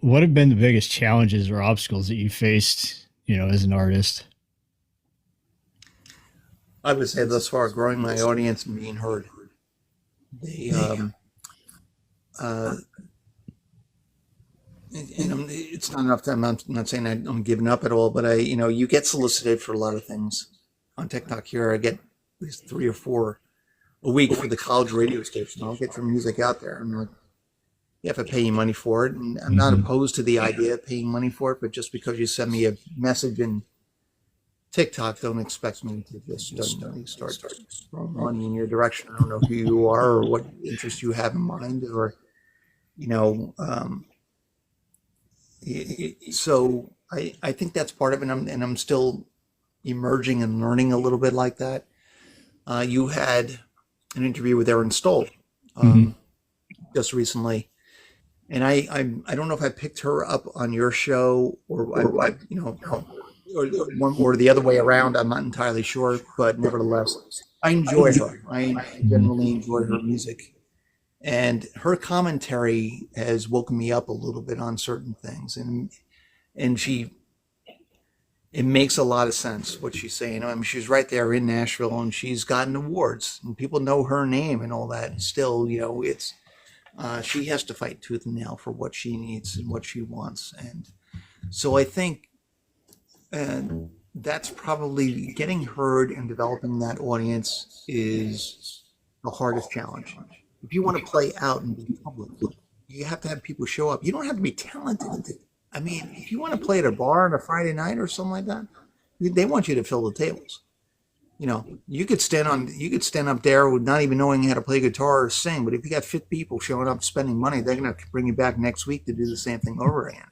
what have been the biggest challenges or obstacles that you faced, as an artist? I would say thus far, growing my audience and being heard. They, uh, and it's not enough time. I'm not saying I'm giving up at all, but you get solicited for a lot of things on TikTok here. I get at least three or four a week for the college radio station. I'll get your music out there. I'm like, you have to pay you money for it. And I'm not Hmm. opposed to the idea of paying money for it, but just because you send me a message in TikTok, don't expect me to just suddenly start throwing money in your direction. I don't know who you are or what interest you have in mind, or you know. So I think that's part of it, and I'm still emerging and learning a little bit like that. You had an interview with Aaron Stoll Hmm. um, just recently, and I don't know if I picked her up on your show or I or one or the other way around. I'm not entirely sure, but nevertheless, I enjoy her. I Hmm. generally enjoy her music, and her commentary has woken me up a little bit on certain things, and she it makes a lot of sense what she's saying. I mean, she's right there in Nashville, and she's gotten awards, and people know her name and all that. And still, it's she has to fight tooth and nail for what she needs and what she wants, and so I think uh, that's probably getting heard and developing that audience is the hardest challenge. If you want to play out and be public, you have to have people show up. You don't have to be talented. I mean, if you want to play at a bar on a Friday night or something like that, they want you to fill the tables. You could stand up there with not even knowing how to play guitar or sing, but if you got fit people showing up spending money, they're going to bring you back next week to do the same thing over again.